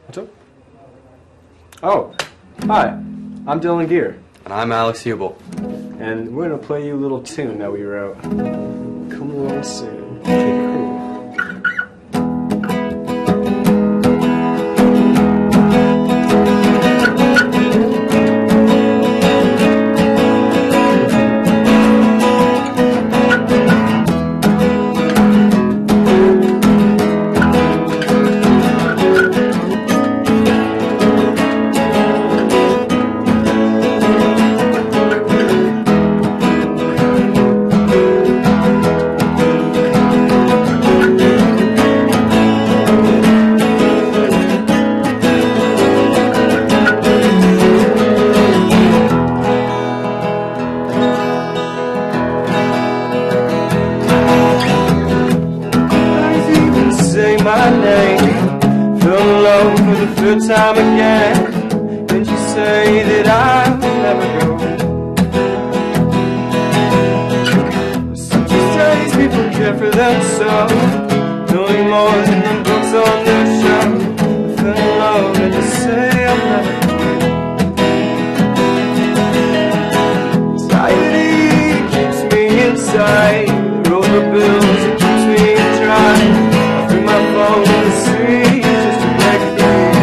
What's up? Oh, hi. I'm Dylan Gear. And I'm Alex Hubel. And we're going to play you a little tune that we wrote. Come along soon. Cool. My name, fell in love for the third time again. And you say that I'll never go. Such as days people care for themselves, knowing more than the books on their shelf. I fell in love and you say I'll never go. Anxiety keeps me inside, roll the bills, it keeps me dry. My phone in the street just to break free.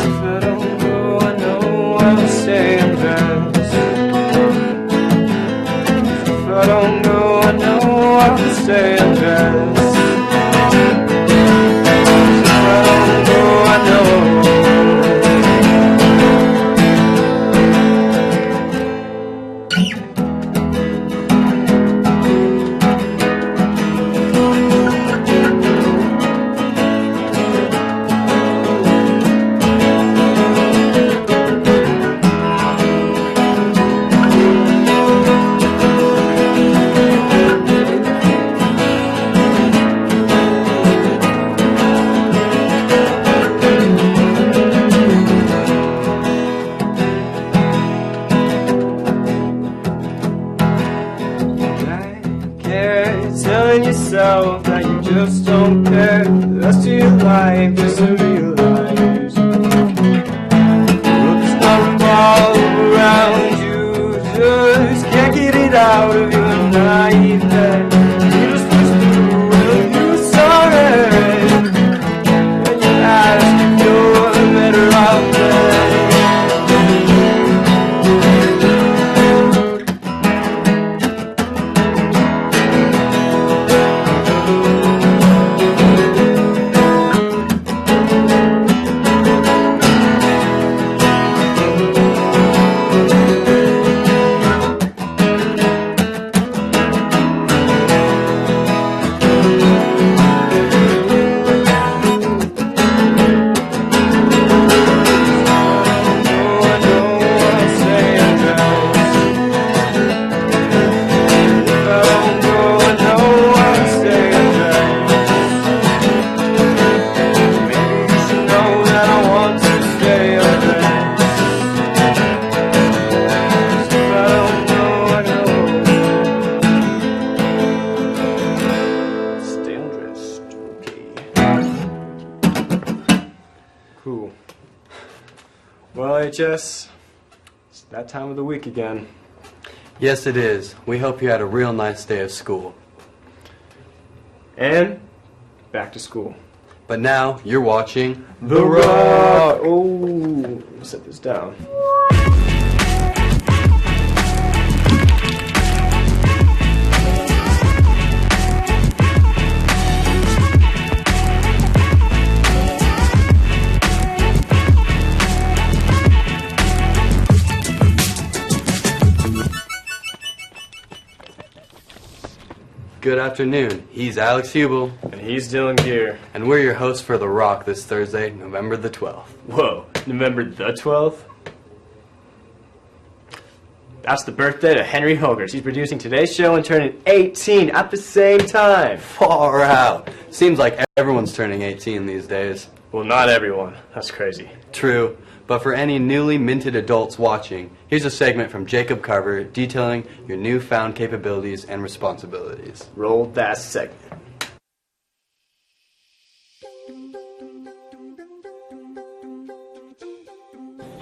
If I don't go, I know I'll stay in bed. If I don't go, I know I'll stay in bed. If I don't go, I know. Telling yourself that you just don't care. The rest of your life just to realize looks not all around you. Just can't get it out of your naive head. You just whisper, well, you're sorry, and you ask if you're better off dead. Cool. Well, HS, it's that time of the week again. Yes, it is. We hope you had a real nice day of school. And back to school. But now you're watching The Rock. Oh, let me set this down. Good afternoon. He's Alex Hubel. And he's Dylan Gear. And we're your hosts for The Rock this Thursday, November the 12th. Whoa, November the 12th? That's the birthday to Henry Hogers. He's producing today's show and turning 18 at the same time. Far out. Seems like everyone's turning 18 these days. Well, not everyone. That's crazy. True. But for any newly minted adults watching, here's a segment from Jacob Carver detailing your newfound capabilities and responsibilities. Roll that segment.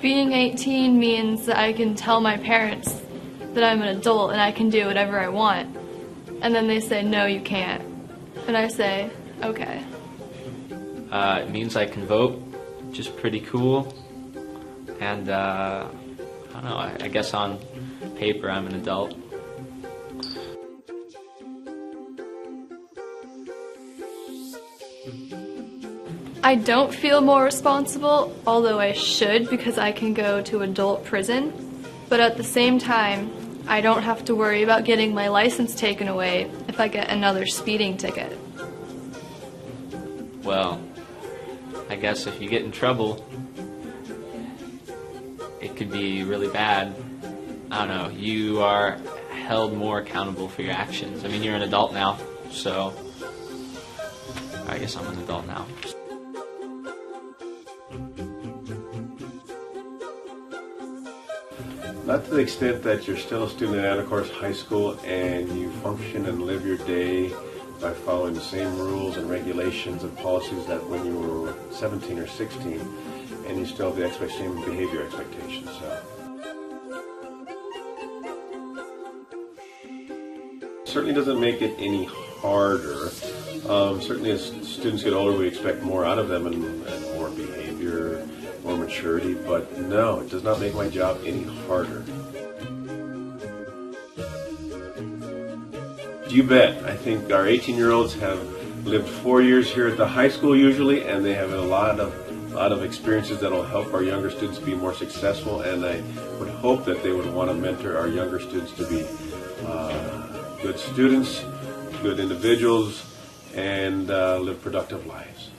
Being 18 means that I can tell my parents that I'm an adult and I can do whatever I want. And then they say, no, you can't. And I say, okay. It means I can vote, which is pretty cool. And I don't know, I guess on paper I'm an adult. I don't feel more responsible, although I should because I can go to adult prison. But at the same time, I don't have to worry about getting my license taken away if I get another speeding ticket. Well, I guess if you get in trouble, it could be really bad. I don't know, you are held more accountable for your actions. I mean, you're an adult now, so I guess I'm an adult now. Not to the extent that you're still a student at Anacortes High School and you function and live your day by following the same rules and regulations and policies that when you were 17 or 16, and you still have the same behavior expectations. So. Certainly doesn't make it any harder. Certainly as students get older, we expect more out of them and more behavior, more maturity, but no, it does not make my job any harder. You bet. I think our 18-year-olds have lived 4 years here at the high school usually, and they have a lot of experiences that will help our younger students be more successful, and I would hope that they would want to mentor our younger students to be good students, good individuals, and live productive lives.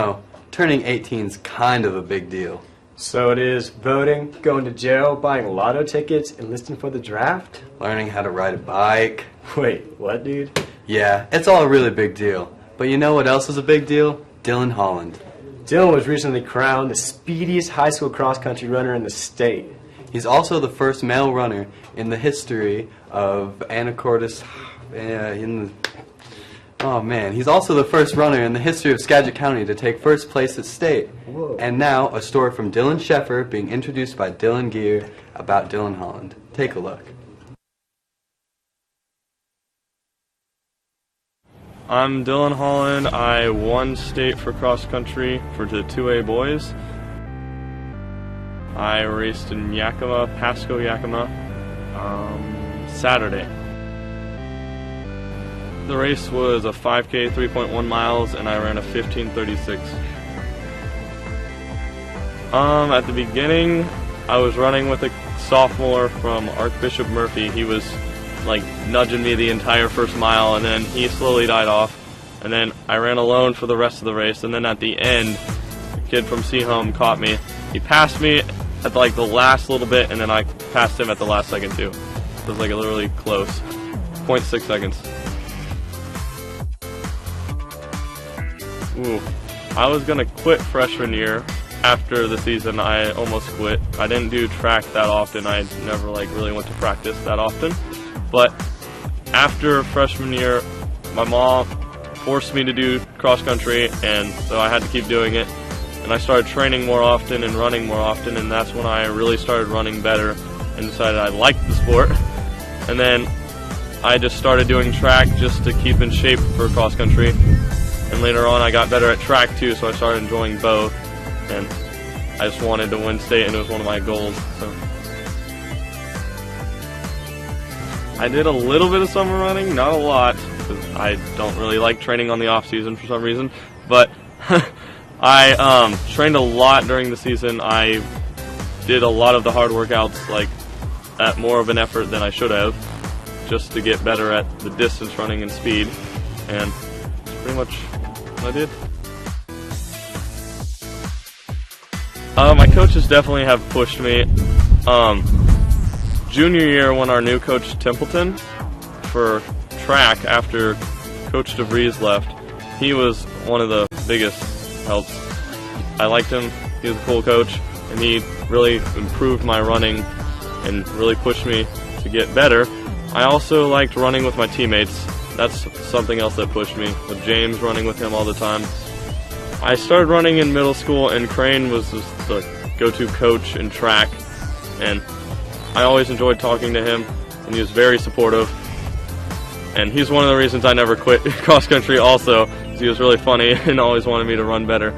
Oh, turning 18's kind of a big deal. So it is voting, going to jail, buying lotto tickets, enlisting for the draft? Learning how to ride a bike. Wait, what, dude? Yeah, it's all a really big deal. But you know what else is a big deal? Dylan Holland. Dylan was recently crowned the speediest high school cross-country runner in the state. He's also the first male runner in the history of Anacortes Oh man, he's also the first runner in the history of Skagit County to take first place at state. Whoa. And now, a story from Dylan Sheffer being introduced by Dylan Gear about Dylan Holland. Take a look. I'm Dylan Holland. I won state for cross country for the 2A boys. I raced in Yakima, Pasco, Yakima, Saturday. The race was a 5K, 3.1 miles, and I ran a 15:36. At the beginning, I was running with a sophomore from Archbishop Murphy. He was like nudging me the entire first mile, and then he slowly died off. And then I ran alone for the rest of the race, and then at the end, a kid from Seahome caught me. He passed me at like the last little bit, and then I passed him at the last second too. It was like literally close, 0.6 seconds. Ooh, I was gonna quit freshman year. After the season, I almost quit. I didn't do track that often. I never like really went to practice that often. But after freshman year, my mom forced me to do cross country, and so I had to keep doing it. And I started training more often and running more often, and that's when I really started running better and decided I liked the sport. And then I just started doing track just to keep in shape for cross country. And later on I got better at track too, so I started enjoying both. And I just wanted to win state, and it was one of my goals. So I did a little bit of summer running, not a lot, because I don't really like training on the off season for some reason. But I trained a lot during the season. I did a lot of the hard workouts, like at more of an effort than I should have, just to get better at the distance running and speed. And that's pretty much what I did. My coaches definitely have pushed me. Junior year, when our new coach Templeton for track, after Coach DeVries left, he was one of the biggest helps. I liked him. He was a cool coach, and he really improved my running and really pushed me to get better. I also liked running with my teammates. That's something else that pushed me, with James running with him all the time. I started running in middle school, and Crane was just the go-to coach in track, and I always enjoyed talking to him, and he was very supportive. And he's one of the reasons I never quit cross country also, because he was really funny and always wanted me to run better.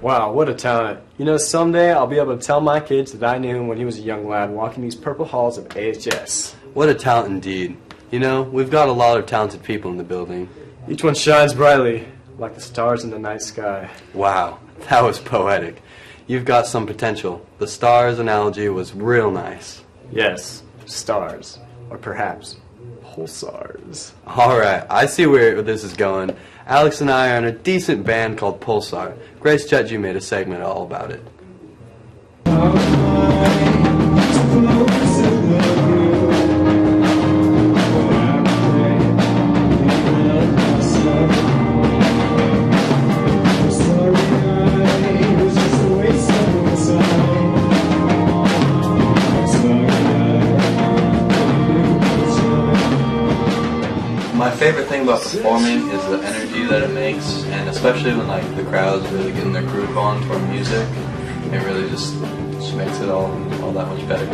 Wow, what a talent. You know, someday I'll be able to tell my kids that I knew him when he was a young lad walking these purple halls of AHS. What a talent indeed. You know, we've got a lot of talented people in the building. Each one shines brightly, like the stars in the night sky. Wow, that was poetic. You've got some potential. The stars analogy was real nice. Yes, stars. Or perhaps pulsars. Alright, I see where this is going. Alex and I are in a decent band called Pulsar. Grace Chetju made a segment all about it. My favorite thing about performing is the energy that it makes, and especially when like the crowd's really getting their groove on to our music, it really just makes it all that much better.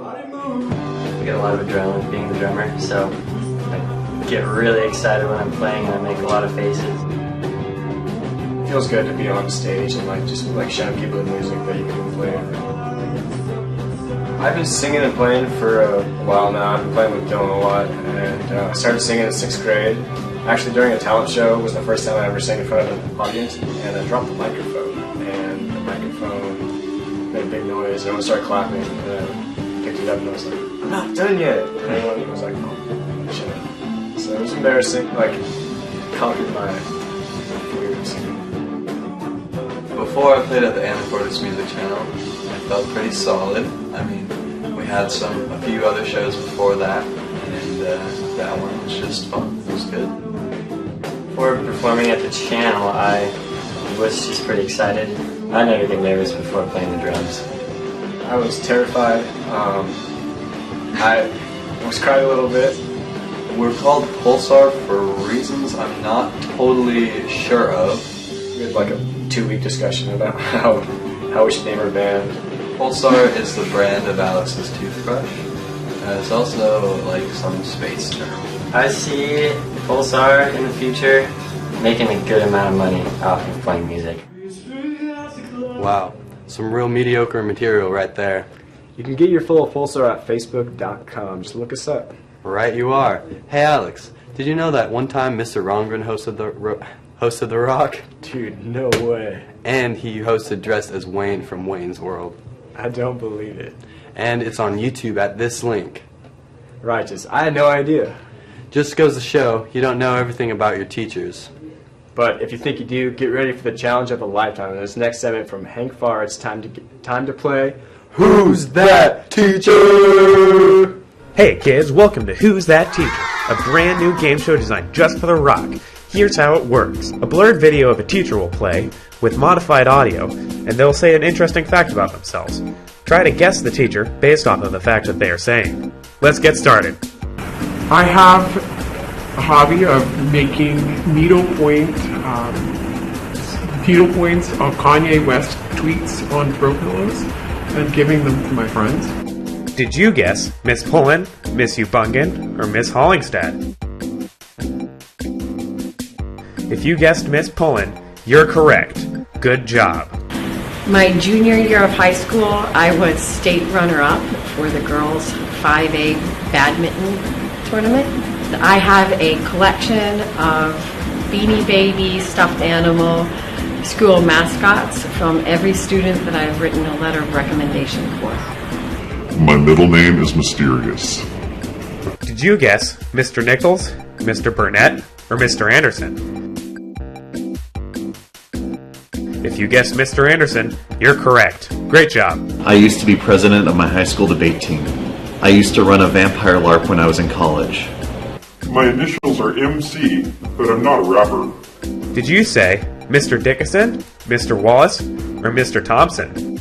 I get a lot of adrenaline being the drummer, so I get really excited when I'm playing and I make a lot of faces. It feels good to be on stage and just showing people the music that you can play. I've been singing and playing for a while now. I've been playing with Dylan a lot, and I started singing in 6th grade. Actually, during a talent show was the first time I ever sang in front of an audience, and I dropped the microphone, and the microphone made a big noise. Everyone started clapping, and I picked it up, and I was like, "I'm not done yet." And everyone was like, "Oh, shut up." So it was embarrassing, conquered my fear of singing. Before I played at the Anacortes Music Channel, I felt pretty solid. I mean, we had a few other shows before that, and that one was just fun. It was good. Before performing at the channel, I was just pretty excited. I never get nervous before playing the drums. I was terrified. I was crying a little bit. We're called Pulsar for reasons I'm not totally sure of. We had a 2-week discussion about how we should name our band. Pulsar is the brand of Alex's toothbrush. It's also some space term. I see Pulsar in the future making a good amount of money off of playing music. Wow, some real mediocre material right there. You can get your full Pulsar at facebook.com. Just look us up. Right you are. Hey Alex, did you know that one time Mr. Rongren hosted The Rock? Dude, no way. And he hosted dressed as Wayne from Wayne's World. I don't believe it. And it's on YouTube at this link. Righteous. I had no idea. Just goes to show you don't know everything about your teachers. But if you think you do, get ready for the challenge of a lifetime. In this next segment from Hank Farr, it's time to play Who's That Teacher? Hey kids, welcome to Who's That Teacher, a brand new game show designed just for The Rock. Here's how it works. A blurred video of a teacher will play, with modified audio, and they'll say an interesting fact about themselves. Try to guess the teacher based off of the fact that they are saying. Let's get started. I have a hobby of making needlepoint points of Kanye West tweets on throw pillows and giving them to my friends. Did you guess Miss Pullen, Miss Ubungen, or Miss Hollingstad? If you guessed Miss Pullen, you're correct. Good job. My junior year of high school, I was state runner-up for the girls' 5A badminton tournament. I have a collection of Beanie Baby, stuffed animal, school mascots from every student that I've written a letter of recommendation for. My middle name is Mysterious. Did you guess Mr. Nichols, Mr. Burnett, or Mr. Anderson? If you guessed Mr. Anderson, you're correct. Great job. I used to be president of my high school debate team. I used to run a vampire LARP when I was in college. My initials are MC, but I'm not a rapper. Did you say Mr. Dickinson, Mr. Wallace, or Mr. Thompson?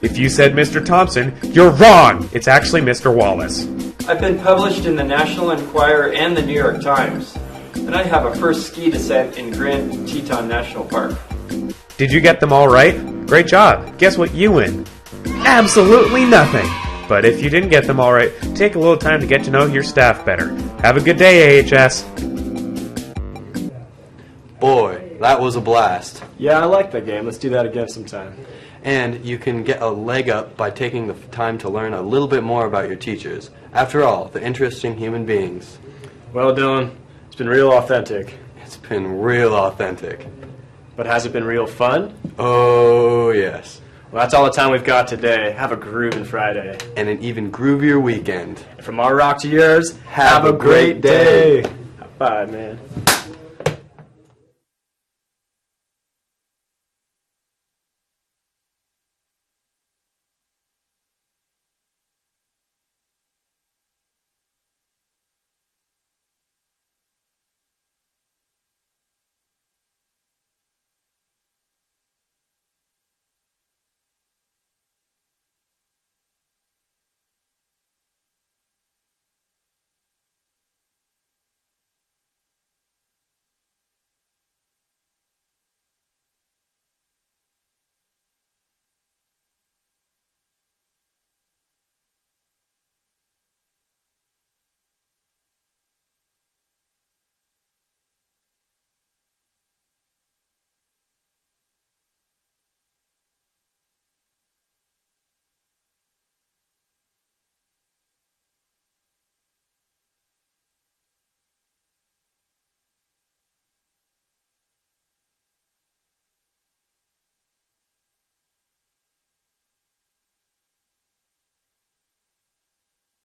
If you said Mr. Thompson, you're wrong! It's actually Mr. Wallace. I've been published in the National Enquirer and the New York Times. And I have a first ski descent in Grand Teton National Park. Did you get them all right? Great job. Guess what you win? Absolutely nothing. But if you didn't get them all right, take a little time to get to know your staff better. Have a good day, AHS. Boy, that was a blast. Yeah, I like that game. Let's do that again sometime. And you can get a leg up by taking the time to learn a little bit more about your teachers. After all, they're interesting human beings. Well, Dylan, it's been real authentic. It's been real authentic. But has it been real fun? Oh, yes. Well, that's all the time we've got today. Have a groovin' Friday. And an even groovier weekend. And from our rock to yours, have a great day. Bye, man.